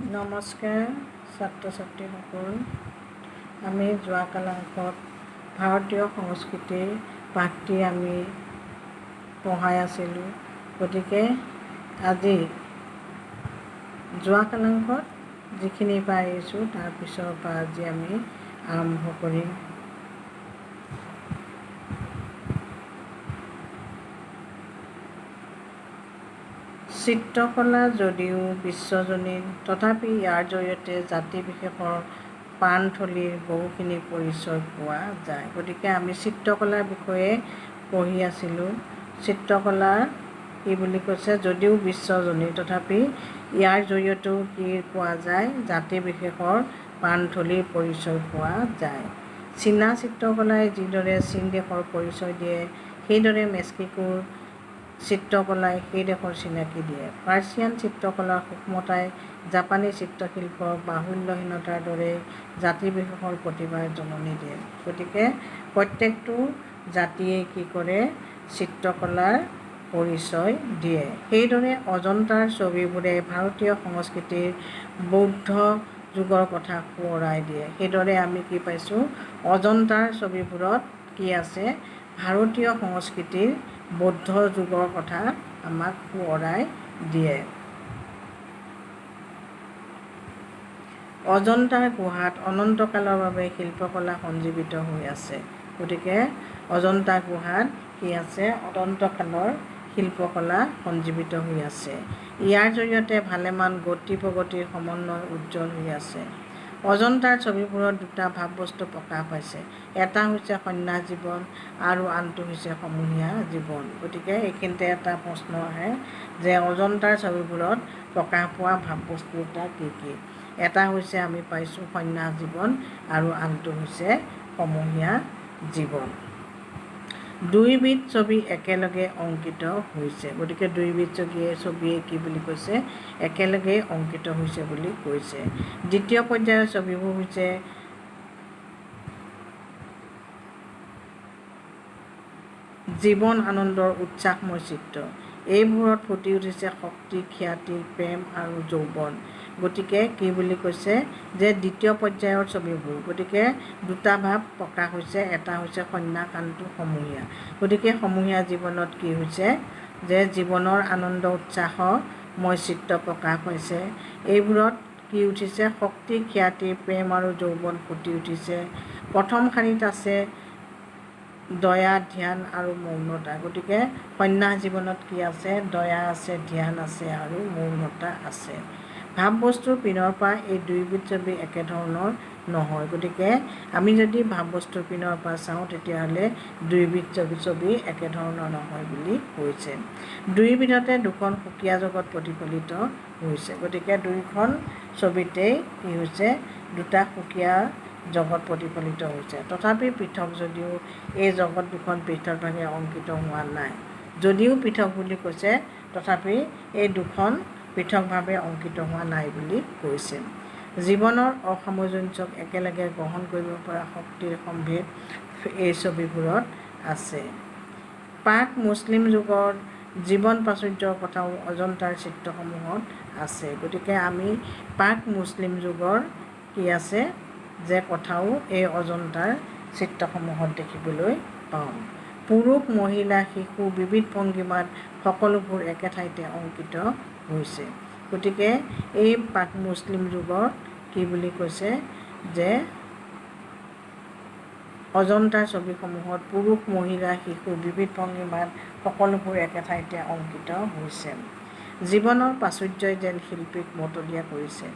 নমস্কাৰ ছাত্ৰ ছাত্ৰীসকল, আমি যোৱা ক্লাছত ভাৰতীয় সংস্কৃতিৰ পাঠটি আমি পঢ়াই আছিলোঁ। গতিকে আজি যোৱা ক্লাছত যিখিনি পাৰিছোঁ তাৰ পিছৰ পৰা আজি আমি আৰম্ভ কৰিম। চিত্ৰকলা যদিও বিশ্বজনীন, তথাপি ইয়াৰ জৰিয়তে জাতিবিশেষৰ প্ৰাণথলীৰ বহুখিনি পৰিচয় পোৱা যায়। গতিকে আমি চিত্ৰকলাৰ বিষয়ে পঢ়ি আছিলোঁ। চিত্ৰকলাৰ কি বুলি কৈছে, যদিও বিশ্বজনীন তথাপি ইয়াৰ জৰিয়তেও কি পোৱা যায়, জাতিবিশেষৰ প্ৰাণথলীৰ পৰিচয় পোৱা যায়। চীনা চিত্ৰকলাই যিদৰে চীন দেশৰ পৰিচয় দিয়ে, সেইদৰে মেক্সিকোৰ চিত্ৰকলাই সেই দেশৰ চিনাকি দিয়ে। পাৰ্চিয়ান চিত্ৰকলাৰ সূক্ষ্মতাই জাপানী চিত্ৰশিল্পৰ বাহুল্যহীনতাৰ দৰে জাতিবিশেষৰ প্ৰতিভাৰ জননী দিয়ে। গতিকে প্ৰত্যেকটো জাতিয়ে কি কৰে, চিত্ৰকলাৰ পৰিচয় দিয়ে। সেইদৰে অজন্তাৰ ছবিবোৰে ভাৰতীয় সংস্কৃতিৰ বৌদ্ধ যুগৰ কথা সোঁৱৰাই দিয়ে। সেইদৰে আমি কি পাইছোঁ, অজন্তাৰ ছবিবোৰত কি আছে, ভাৰতীয় সংস্কৃতিৰ বৌদ্ধ যুগৰ কথা আমাক সোঁৱৰাই দিয়ে। অজন্তাৰ গুহাত অনন্তকালৰ বাবে শিল্পকলা সঞ্জীৱিত হৈ আছে। গতিকে অজন্তা গুহাত কি আছে, অনন্তকালৰ শিল্পকলা সঞ্জীৱিত হৈ আছে। ইয়াৰ জৰিয়তে ভালেমান গতি প্ৰগতিৰ সমন্বয় উজ্জ্বল হৈ আছে। অজন্তাৰ ছবিবোৰত দুটা ভাৱবস্তু প্ৰকাশ পাইছে। এটা হৈছে সন্ন্যাস জীৱন আৰু আনটো হৈছে সমূহীয়া জীৱন। গতিকে এইখিনিতে এটা প্ৰশ্ন আহে যে অজন্তাৰ ছবিবোৰত প্ৰকাশ পোৱা ভাৱবস্তু দুটা কি কি? এটা হৈছে আমি পাইছোঁ সন্ন্যাস জীৱন আৰু আনটো হৈছে সমূহীয়া জীৱন। দুইবিধ ছবি একেলগে অংকিত হৈছে। গতিকে দুইবিধ ছবিয়ে কি বুলি কৈছে, একেলগে অংকিত হৈছে বুলি কৈছে। দ্বিতীয় পৰ্যায়ৰ ছবিবোৰ হৈছে জীৱন আনন্দৰ উচ্ছ্বাসময় চিত্ৰ। এইবোৰত ফুটি উঠিছে শক্তি, খ্যাতি, প্ৰেম আৰু যৌৱন। গতিকে কি বুলি কৈছে যে দ্বিতীয় পৰ্যায়ৰ ছবিবোৰ, গতিকে দুটা ভাৱ প্ৰকাশ হৈছে, এটা হৈছে সন্ন্যাস, আনটো সমূহীয়া। গতিকে সমূহীয়া জীৱনত কি হৈছে যে জীৱনৰ আনন্দ উচ্ছ্বাসময় চিত্ৰ প্ৰকাশ পাইছে। এইবোৰত কি উঠিছে, শক্তি, খ্যাতি, প্ৰেম আৰু যৌৱন ফুটি উঠিছে। প্ৰথম শাৰীত আছে দয়া, ধ্যান আৰু মৌনতা। গতিকে সন্ন্যাস জীৱনত কি আছে, দয়া আছে, ধ্যান আছে আৰু মৌনতা আছে। ভাৱবস্তুৰ পিনৰ পৰা এই দুইবিধ ছবি একেধৰণৰ নহয়। গতিকে আমি যদি ভাৱবস্তুৰ পিনৰ পৰা চাওঁ তেতিয়াহ'লে দুইবিধ ছবি একেধৰণৰ নহয় বুলি কৈছে। দুইবিধতে দুখন সুকীয়া জগত প্ৰতিফলিত হৈছে। গতিকে দুইখন ছবিতেই কি হৈছে, দুটা সুকীয়া জগত প্ৰতিফলিত হৈছে। তথাপি পৃথক যদিও এই জগত দুখন পৃথকভাৱে অংকিত হোৱা নাই। যদিও পৃথক বুলি কৈছে তথাপি এই দুখন পৃথকভাৱে অংকিত হোৱা নাই বুলি কৈছে। জীৱনৰ অসামঞ্জস্যক একেলগে গ্ৰহণ কৰিব পৰা শক্তিৰ সম্ভেদ এই ছবিবোৰত আছে। প্ৰাক মুছলিম যুগৰ জীৱন প্ৰাচুৰ্যৰ কথাও অজন্তাৰ চিত্ৰসমূহত আছে। গতিকে আমি প্ৰাক মুছলিম যুগৰ কি আছে যে কথাও এই অজন্তাৰ চিত্ৰসমূহত দেখিবলৈ পাওঁ। পুৰুষ, মহিলা, শিশু বিবিধ ভংগীমাত সকলোবোৰ একে ঠাইতে অংকিত হৈছে। গতিকে এই প্ৰাক মুছলিম যুগৰ কি বুলি কৈছে যে অজন্তাৰ ছবিসমূহত পুৰুষ, মহিলা, শিশু বিবিধ ভংগীমাত সকলোবোৰ একে ঠাইতে অংকিত হৈছে। জীৱনৰ প্ৰাচুৰ্যই যেন শিল্পীক মতলীয়া কৰিছে।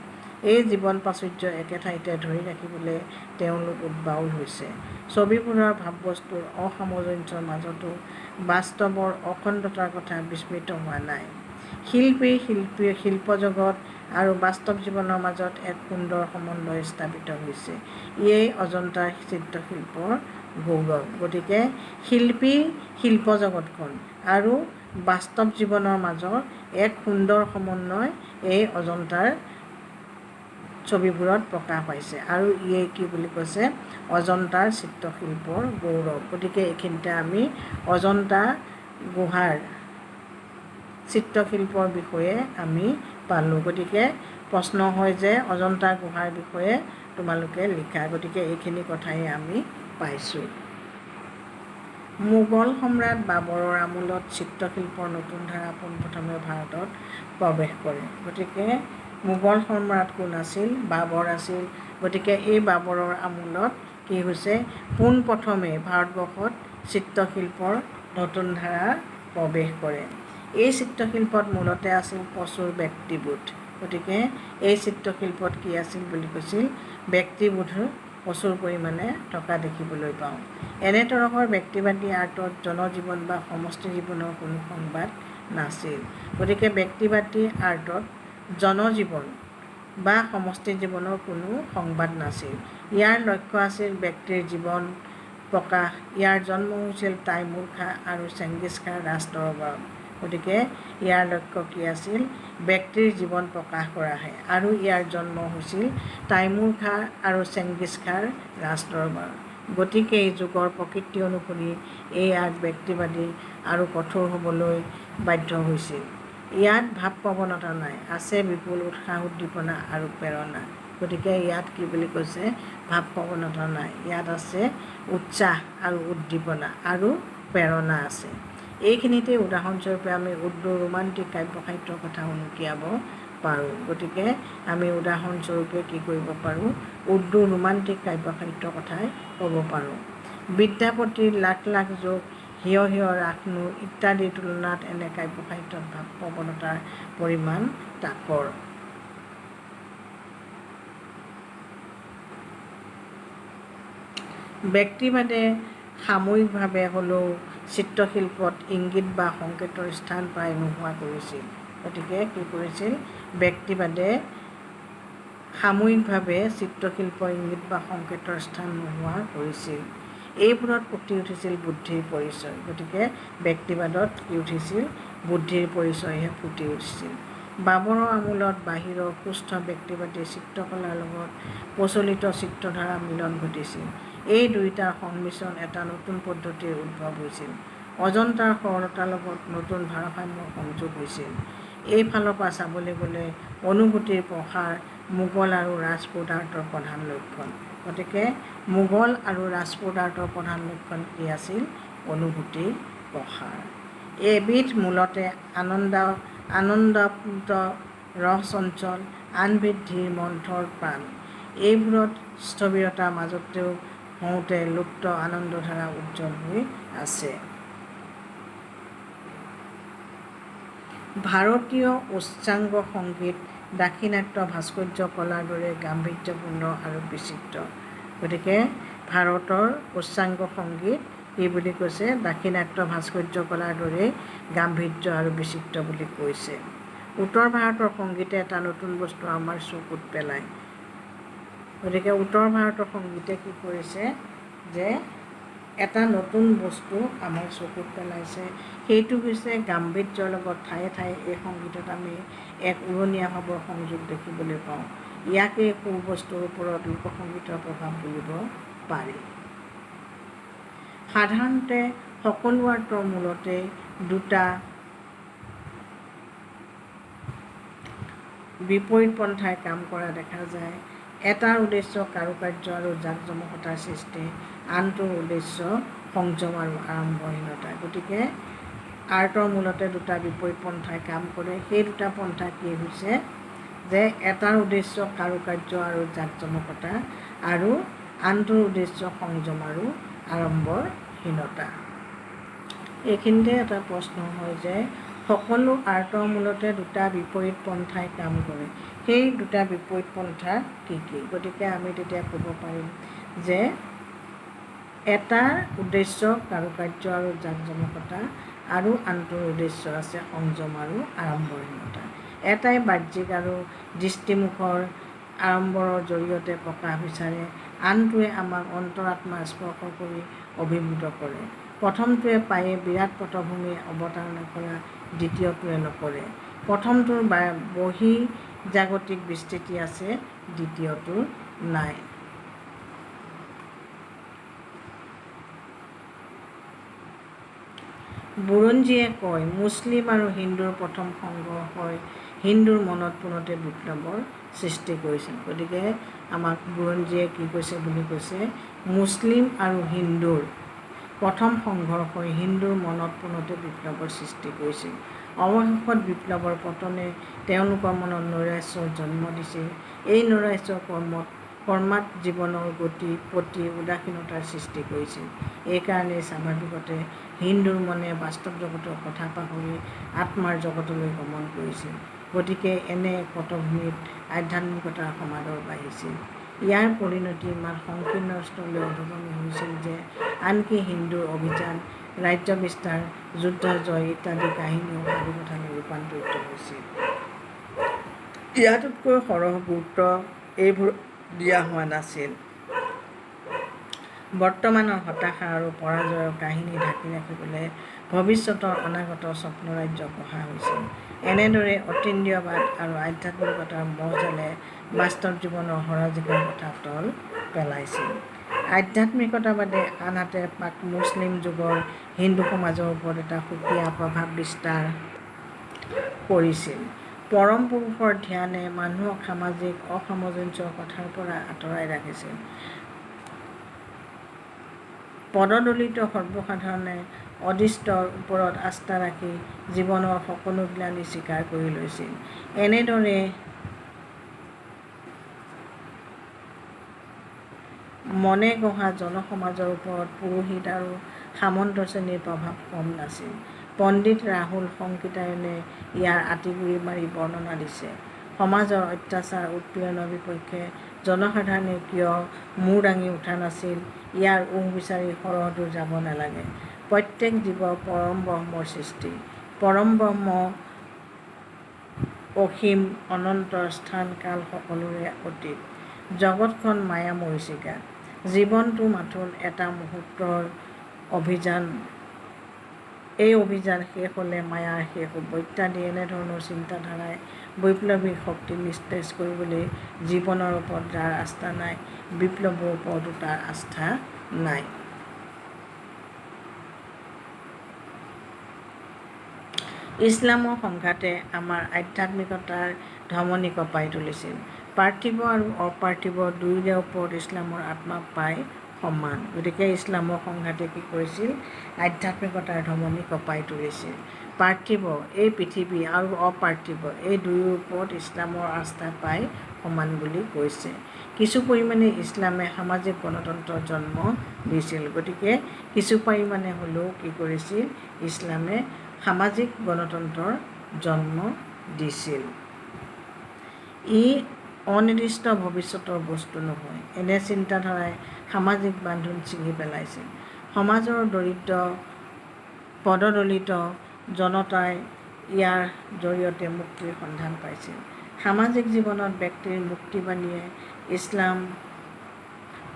এই জীৱন প্ৰাচুৰ্য একে ঠাইতে ধৰি ৰাখিবলৈ তেওঁলোক উদ্বাউল হৈছে। ছবিবোৰৰ ভাৱবস্তুৰ অসামঞ্জস্যৰ মাজতো বাস্তৱৰ অখণ্ডতাৰ কথা বিস্মৃত হোৱা নাই। শিল্পজগত আৰু বাস্তৱ জীৱনৰ মাজত এক সুন্দৰ সমন্বয় স্থাপিত হৈছে। ইয়েই অজন্তাৰ চিত্ৰশিল্পৰ গৌৰৱ। গতিকে শিল্পজগতখন আৰু বাস্তৱ জীৱনৰ মাজৰ এক সুন্দৰ সমন্বয় এই অজন্তাৰ ছবিবোৰত প্ৰকাশ পাইছে আৰু ইয়ে কি বুলি কৈছে, অজন্তাৰ চিত্ৰশিল্পৰ গৌৰৱ। গতিকে এইখিনিতে আমি অজন্তা গুহাৰ চিত্ৰশিল্পৰ বিষয়ে আমি পালোঁ। গতিকে প্ৰশ্ন হয় যে অজন্তা গুহাৰ বিষয়ে তোমালোকে লিখা। গতিকে এইখিনি কথাই আমি পাইছোঁ। মোগল সম্ৰাট বাবৰৰ আমোলত চিত্ৰশিল্পৰ নতুন ধাৰা পোনপ্ৰথমে ভাৰতত প্ৰৱেশ কৰে। গতিকে মোগল সম্ৰাট কোন আছিল? বাবৰ আছিল। গতিকে এই বাবৰৰ আমোলত কি হৈছে? পোনপ্ৰথমে ভাৰতবৰ্ষত চিত্ৰশিল্পৰ নতুন ধাৰা প্ৰৱেশ কৰে। এই চিত্ৰশিল্পত মূলতে আছিল প্ৰচুৰ ব্যক্তিবোধ। গতিকে এই চিত্ৰশিল্পত কি আছিল বুলি কৈছিল? ব্যক্তিবোধ প্ৰচুৰ পৰিমাণে থকা দেখিবলৈ পাওঁ। এনে তৰহৰ ব্যক্তিবাদী আৰ্টত জনজীৱন বা সমষ্টি জীৱনৰ কোনো সংবাদ নাছিল। গতিকে ব্যক্তিবাদী আৰ্টত জনজীৱন বা সমষ্টি জীৱনৰ কোনো সংবাদ নাছিল। ইয়াৰ লক্ষ্য আছিল ব্যক্তিৰ জীৱন প্ৰকাশ। ইয়াৰ জন্ম হৈছিল তাইমুৰ খাঁ আৰু চেংগিছ খাঁৰ ৰাজদৰবাৰত। গতিকে ইয়াৰ লক্ষ্য কি আছিল? ব্যক্তিৰ জীৱন প্ৰকাশ কৰাহে। আৰু ইয়াৰ জন্ম হৈছিল তাইমুৰ খাঁ আৰু চেংগিছ খাঁৰ ৰাজদৰবাৰত। গতিকে এই যুগৰ প্ৰকৃতি অনুসৰি এই আৰ্ট ব্যক্তিবাদী আৰু কঠোৰ হ'বলৈ বাধ্য হৈছিল। ইয়াত ভাৱ-প্ৰৱণতা নাই, আছে বিপুল উৎসাহ উদ্দীপনা আৰু প্ৰেৰণা। গতিকে ইয়াত কি বুলি কৈছে? ভাৱ-প্ৰৱণতা নাই, ইয়াত আছে উৎসাহ আৰু উদ্দীপনা আৰু প্ৰেৰণা আছে। এইখিনিতে উদাহৰণস্বৰূপে আমি উৰ্দু ৰোমান্টিক কাব্য সাহিত্যৰ কথা উনুকিয়াব পাৰোঁ। গতিকে আমি উদাহৰণস্বৰূপে কি কৰিব পাৰোঁ? উৰ্দু ৰোমান্টিক কাব্য সাহিত্যৰ কথাই ক'ব পাৰোঁ। বিদ্যাপতিৰ লাখ লাখ যোগ, হিয় হিয় ৰাখনুৰ ইত্যাদিৰ তুলনাত এনে কাব্য সাহিত্যত ভাৱ-প্ৰৱণতাৰ পৰিমাণ তাকৰ। ব্যক্তিবাদে সাময়িকভাৱে হ'লেও চিত্ৰশিল্পত ইংগিত বা সংকেতৰ স্থান প্ৰায় নোহোৱা কৰিছিল। গতিকে কি কৰিছিল? ব্যক্তিবাদে সাময়িকভাৱে চিত্ৰশিল্পৰ ইংগিত বা সংকেতৰ স্থান নোহোৱা কৰিছিল। এইবোৰত ফুটি উঠিছিল বুদ্ধিৰ পৰিচয়। গতিকে ব্যক্তিবাদত কি উঠিছিল? বুদ্ধিৰ পৰিচয়হে ফুটি উঠিছিল। বাবৰৰ আমোলত বাহিৰৰ সুস্থ ব্যক্তিবাদী চিত্ৰকলাৰ লগত প্ৰচলিত চিত্ৰধাৰাৰ মিলন ঘটিছিল। এই দুয়োটাৰ সংমিশ্ৰণ এটা নতুন পদ্ধতিৰ উদ্ভৱ হৈছিল। অজন্তাৰ সৰলতাৰ লগত নতুন ভাৰসাম্যৰ সংযোগ হৈছিল। এইফালৰ পৰা চাবলৈ গ'লে অনুভূতিৰ প্ৰসাৰ মোগল আৰু ৰাজপুত আৰ্টৰ প্ৰধান লক্ষণ। গতিকে মোগল আৰু ৰাজপুত আৰ্টৰ প্ৰধান লক্ষণ কি আছিল? অনুভূতিৰ প্ৰসাৰ। এবিধ মূলতে আনন্দাপ্লুত ৰস চঞ্চল, আনবিধ ধীৰ মন্থৰ প্ৰাণ। এইবোৰত স্থবিৰতাৰ মাজতেও হওঁতে লুপ্ত আনন্দধাৰা উজ্জ্বল হৈ আছে। ভাৰতীয় উচ্চাংগ সংগীত দাক্ষিণাত্য ভাস্কৰ্য কলাৰ দৰে গাম্ভীৰ্যপূৰ্ণ আৰু বিচিত্ৰ। গতিকে ভাৰতৰ উচ্চাংগ সংগীত কি বুলি কৈছে? দাক্ষিণাত্য ভাস্কৰ্য কলাৰ দৰে গাম্ভীৰ্য আৰু বিচিত্ৰ বুলি কৈছে। উত্তৰ ভাৰতৰ সংগীতে এটা নতুন বস্তু আমাৰ চকুত পেলায়। গতিকে উত্তৰ ভাৰতৰ সংগীতে কি কৰিছে? যে এটা নতুন বস্তু আমাৰ চকুত পেলাইছে। সেইটো হৈছে গাম্ভীৰ্যৰ লগত ঠায়ে ঠায়ে এই সংগীতত আমি এক উৰণীয়া ভাৱৰ সংযোগ দেখিবলৈ পাওঁ। ইয়াকেই সুৰবস্তুৰ ওপৰত লোকসংগীতৰ প্ৰভাৱ বুলিব পাৰি। সাধাৰণতে সকলো আৰ্টৰ মূলতে দুটা বিপৰীত পন্থাই কাম কৰা দেখা যায়। এটাৰ উদ্দেশ্য কাৰুকাৰ্য আৰু জাকজমকতাৰ সৃষ্টি, আনটোৰ উদ্দেশ্য সংযম আৰু আড়ম্বৰহীনতা। গতিকে আৰ্টৰ মূলতে দুটা বিপৰীত পন্থাই কাম কৰে। সেই দুটা পন্থা কি হৈছে? যে এটাৰ উদ্দেশ্য কাৰুকাৰ্য আৰু জাকজমকতা আৰু আনটোৰ উদ্দেশ্য সংযম আৰু আড়ম্বৰহীনতা। এইখিনিতে এটা প্ৰশ্ন হয় যে সকলো আৰ্টৰ মূলতে দুটা বিপৰীত পন্থাই কাম কৰে। সেই দুটা বিপৰীত পন্থা কি কি? গতিকে আমি তেতিয়া ক'ব পাৰিম যে এটাৰ উদ্দেশ্য কাৰুকাৰ্য আৰু জাকজমকতা আৰু আনটোৰ উদ্দেশ্য আছে সংযম আৰু আড়ম্বৰহীনতা। এটাই বাহ্যিক আৰু দৃষ্টিমুখৰ আড়ম্বৰৰ জৰিয়তে প্ৰকাশ বিচাৰে, আনটোৱে আমাক অন্তৰাত্মা স্পৰ্শ কৰি অভিভূত কৰে। প্ৰথমটোৱে পায়ে বিৰাট পটভূমি অৱতাৰণা কৰা, দ্বিতীয়টোৱে নকৰে। প্ৰথমটোৰ বহিঃজাগতিক বিস্তৃতি আছে, দ্বিতীয়টোৰ নাই। বুৰঞ্জীয়ে কয় মুছলিম আৰু হিন্দুৰ প্ৰথম সংঘৰ্ষ হয় হিন্দুৰ মনত পোনতে বিপ্লৱৰ সৃষ্টি কৰিছিল। গতিকে আমাক বুৰঞ্জীয়ে কি কৈছে বুলি কৈছে, মুছলিম আৰু হিন্দুৰ প্ৰথম সংঘৰ্ষই হিন্দুৰ মনত পোনতে বিপ্লৱৰ সৃষ্টি কৰিছিল। অৱশেষত বিপ্লৱৰ পতনে তেওঁলোকৰ মনত নৈৰাশ্যৰ জন্ম দিছিল। এই নৈৰাশ্যৰ কৰ্মাত জীৱনৰ গতি প্ৰতি উদাসীনতাৰ সৃষ্টি কৰিছিল। এইকাৰণেই স্বাভাৱিকতে হিন্দুৰ মনে বাস্তৱ জগতৰ কথা পাহৰি আত্মাৰ জগতলৈ গমন কৰিছিল। গতিকে এনে পটভূমিত আধ্যাত্মিকতাৰ সমাদৰ বাঢ়িছিল। ইয়াৰ পৰিণতি ইমান সংকীৰ্ণ স্তৰলৈ অধোগামী হৈছিল যে আনকি হিন্দুৰ অভিযান, ৰাজ্য বিস্তাৰ, যুদ্ধ জয় ইত্যাদি কাহিনীও সাধুকথালৈ ৰূপান্তৰিত হৈছিল। ইয়াতকৈ সৰহ গুৰুত্ব এইবোৰ দিয়া হোৱা নাছিল। বৰ্তমানৰ হতাশা আৰু পৰাজয়ৰ কাহিনী ঢাকি ৰাখিবলৈ ভৱিষ্যতৰ অনাগত স্বপ্নৰাজ্য গঢ়া হৈছিল। এনেদৰে অতীন্দ্ৰিয়বাদ আৰু আধ্যাত্মিকতাৰ মহজালে বাস্তৱ জীৱনৰ হৰাজিকাৰ কথা তল পেলাইছিল। আধ্যাত্মিকতাবাদে আনহাতে প্ৰাক মুছলিম যুগৰ হিন্দু সমাজৰ ওপৰত এটা সুকীয়া প্ৰভাৱ বিস্তাৰ কৰিছিল। পৰম পুৰুষৰ ধ্যানে মানুহক সামাজিক অসামঞ্জস্যৰ কথাৰ পৰা আঁতৰাই ৰাখিছিল। পদদলিত সৰ্বসাধাৰণে অদৃষ্টৰ ওপৰত আস্থা ৰাখি জীৱনৰ সকলো গ্লানি স্বীকাৰ কৰি লৈছিল। এনেদৰে মনে গঢ়া জনসমাজৰ ওপৰত পুৰোহিত আৰু সামন্ত শ্ৰেণীৰ প্ৰভাৱ কম নাছিল। পণ্ডিত ৰাহুল সংকীৰ্তায়নে ইয়াৰ আঁতিগুৰি মাৰি বৰ্ণনা দিছে। সমাজৰ অত্যাচাৰ উৎপীড়নৰ বিপক্ষে জনসাধাৰণে কিয় মূৰ দাঙি উঠা নাছিল, ইয়াৰ উহ বিচাৰি সৰহদূৰ যাব নালাগে। প্ৰত্যেক জীৱ পৰম ব্ৰহ্মৰ সৃষ্টি। পৰম ব্ৰহ্ম অসীম, অনন্ত, স্থান কাল সকলোৰে অতীত। জগতখন মায়া মৰীচিকা। জীৱনটো মাথোন এটা মুহূৰ্তৰ অভিযান। এই অভিযান শেষ হ'লে মায়াৰ শেষ হ'ব ইত্যাদি এনেধৰণৰ চিন্তাধাৰাই বৈপ্লৱিক শক্তি নিস্তেজ কৰিবলৈ জীৱনৰ ওপৰত যাৰ আস্থা নাই, বিপ্লৱৰ ওপৰতো তাৰ আস্থা নাই। ইছলামৰ সংঘাতে আমাৰ আধ্যাত্মিকতাৰ ধমনী কঁপাই তুলিছিল। পাৰ্থিৱ আৰু অপাৰ্থিৱ দুয়োৰে ওপৰত ইছলামৰ আত্মা প্ৰায় সমান। গতিকে ইছলামৰ সংঘাতে কি কৰিছিল, আধ্যাত্মিকতাৰ ধমনী কঁপাই তুলিছিল। পাৰ্থিৱ এই পৃথিৱী আৰু অপাৰ্থিৱ এই দুয়োৰ ওপৰত ইছলামৰ আস্থা প্ৰায় সমান বুলি কৈছে। কিছু পৰিমাণে ইছলামে সামাজিক গণতন্ত্ৰৰ জন্ম দিছিল। গতিকে কিছু পৰিমাণে হ'লেও কি কৰিছিল, ইছলামে সামাজিক গণতন্ত্ৰৰ জন্ম দিছিল। ই অনিৰ্দিষ্ট ভৱিষ্যতৰ বস্তু নহয়। এনে চিন্তাধাৰাই সামাজিক বান্ধোন ছিঙি পেলাইছিল। সমাজৰ দৰিদ্ৰ পদদলিত জনতাই ইয়াৰ জৰিয়তে মুক্তিৰ সন্ধান পাইছিল। সামাজিক জীৱনত ব্যক্তিৰ মুক্তিবাণীয়ে ইছলাম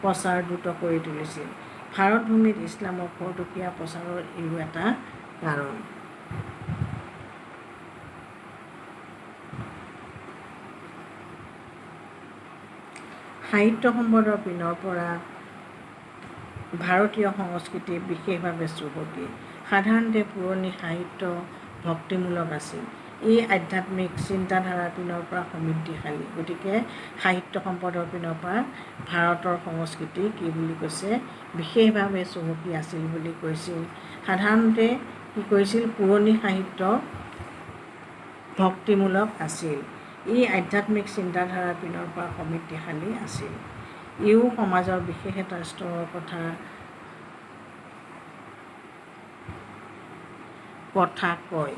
প্ৰচাৰ দ্ৰুত কৰি তুলিছিল। ভাৰত ভূমিত ইছলামৰ খৰতকীয়া প্ৰচাৰৰ ইও এটা কাৰণ। সাহিত্য সম্পদৰ পিনৰ পৰা ভাৰতীয় সংস্কৃতি বিশেষভাৱে চহকী। সাধাৰণতে পুৰণি সাহিত্য ভক্তিমূলক আছিল। ই আধ্যাত্মিক চিন্তাধাৰাৰ পিনৰ পৰা সমৃদ্ধিশালী। গতিকে সাহিত্য সম্পদৰ পিনৰ পৰা ভাৰতৰ সংস্কৃতি কি বুলি কৈছে, বিশেষভাৱে চহকী আছিল বুলি কৈছিল। সাধাৰণতে কি কৰিছিল, পুৰণি সাহিত্য ভক্তিমূলক আছিল। ই আধ্যাত্মিক চিন্তাধাৰাৰ পিনৰ পৰা সমৃদ্ধিশালী আছিল। ইও সমাজৰ বিশেষ এটা স্তৰৰ কথা কয়।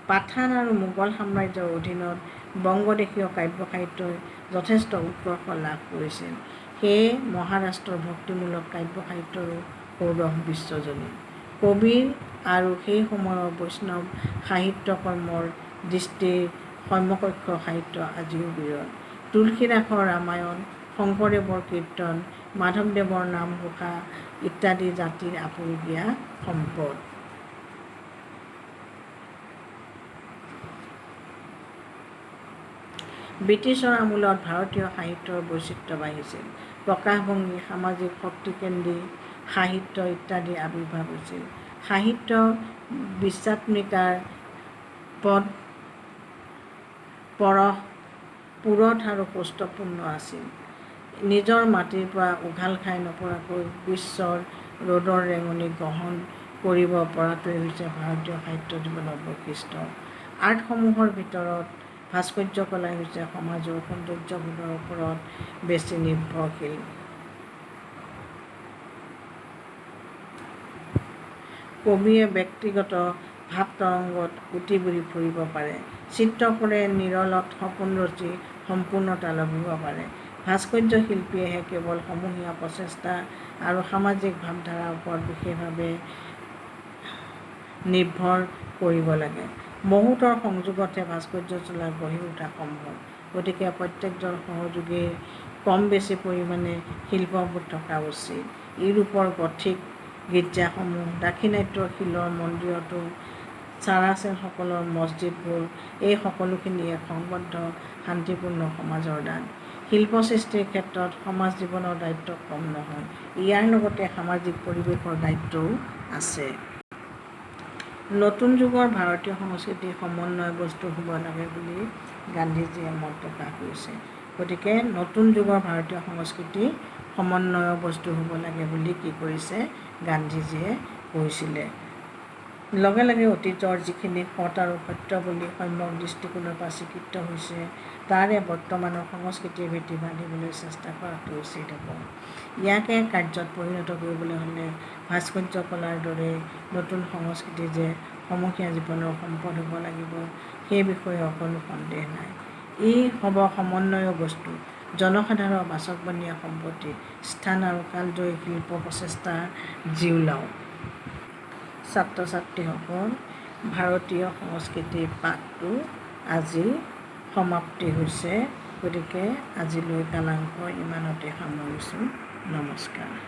পাঠান আৰু মোগল সাম্ৰাজ্যৰ অধীনত বংগদেশীয় কাব্য সাহিত্যই যথেষ্ট উৎকৰ্ষ লাভ কৰিছিল। সেয়ে মহাৰাষ্ট্ৰৰ ভক্তিমূলক কাব্য সাহিত্যৰো সৌৰভ বিশ্বজনীন। কবিৰ আৰু সেই সময়ৰ বৈষ্ণৱ সাহিত্যকৰ্মৰ দৃষ্টিৰ সমকক্ষ সাহিত্য আজিও বিৰল। তুলসীদাসৰ ৰামায়ণ, শংকৰদেৱৰ কীৰ্তন, মাধৱদেৱৰ নামঘোষা ইত্যাদি জাতিৰ আপুৰুগীয়া সম্পদ। ব্ৰিটিছৰ আমোলত ভাৰতীয় সাহিত্যৰ বৈচিত্ৰ্য বাঢ়িছিল। প্ৰকাশভংগী, সামাজিক শক্তিকেন্দ্ৰিক সাহিত্য ইত্যাদিৰ আৱিৰ্ভাৱ হৈছিল। সাহিত্য বিস্মৃতিকাৰ পুৰঠ আৰু কৌষ্ঠপূৰ্ণ আছিল। নিজৰ মাটিৰ পৰা উঘাল খাই নপৰাকৈ বিশ্বৰ ৰ'দৰ ৰেঙনি গ্ৰহণ কৰিব পৰাটোৱেই হৈছে ভাৰতীয় সাহিত্য জীৱনৰ বৈশিষ্ট্য। আৰ্টসমূহৰ ভিতৰত ভাস্কৰ্য কলাই হৈছে সমাজৰ সৌন্দৰ্যবোধৰ ওপৰত বেছি নিৰ্ভৰশীল। কবিয়ে ব্যক্তিগত ভাৱ-তৰংগত উটি বুৰি ফুৰিব পাৰে। চিত্ৰকৰে নিৰলত সপোন ৰচি সম্পূৰ্ণতা লভিব পাৰে। ভাস্কৰ্য শিল্পীয়েহে কেৱল সমূহীয়া প্ৰচেষ্টা আৰু সামাজিক ভাৱধাৰাৰ ওপৰত বিশেষভাৱে নিৰ্ভৰ কৰিব লাগে। বহুতৰ সংযোগতহে ভাস্কৰ্য চলা গঢ়ি উঠা সম্ভৱ। গতিকে প্ৰত্যেকজন সহযোগীৰ কম বেছি পৰিমাণে শিল্পবোধ থকা উচিত। ইউৰোপৰ গথিক গীৰ্জাসমূহ, দাক্ষিণাত্যৰ শিলৰ মন্দিৰতো চাৰাচেনসকলৰ মছজিদবোৰ, এই সকলোখিনি এক সংবদ্ধ শান্তিপূৰ্ণ সমাজৰ দান। শিল্প সৃষ্টিৰ ক্ষেত্ৰত সমাজ জীৱনৰ দায়িত্ব কম নহয়। ইয়াৰ লগতে সামাজিক পৰিৱেশৰ দায়িত্বও আছে। নতুন যুগৰ ভাৰতীয় সংস্কৃতি সমন্বয় বস্তু হ'ব লাগে বুলি গান্ধীজীয়ে মত প্ৰকাশ কৰিছে। গতিকে নতুন যুগৰ ভাৰতীয় সংস্কৃতি সমন্বয় বস্তু হ'ব লাগে বুলি কি কৰিছে গান্ধীজীয়ে কৈছিলে। লগে লগে অতীতৰ যিখিনি সৎ আৰু সত্য বুলি সম্যক দৃষ্টিকোণৰ পৰা স্বীকৃত হৈছে, তাৰে বৰ্তমানৰ সংস্কৃতিৰ ভেটি বান্ধিবলৈ চেষ্টা কৰাটো উচিত হ'ব। ইয়াকে কাৰ্যত পৰিণত কৰিবলৈ হ'লে ভাস্কৰ্য কলাৰ দৰে নতুন সংস্কৃতি যে সমূহীয়া জীৱনৰ সম্পদ হ'ব লাগিব, সেই বিষয়ে অকণো সন্দেহ নাই। ই হ'ব সমন্বয় বস্তু, জনসাধাৰণৰ বাচকবনীয়া সম্পত্তি, স্থান আৰু কালজয়ী শিল্প প্ৰচেষ্টাৰ জিউলাও। ছাত্ৰ-ছাত্ৰীসকল, ভাৰতীয় সংস্কৃতিৰ পাঠটো আজি সমাপ্তি হৈছে। গতিকে আজিলৈ কালাংশ ইমানতে সামৰিছোঁ। নমস্কাৰ।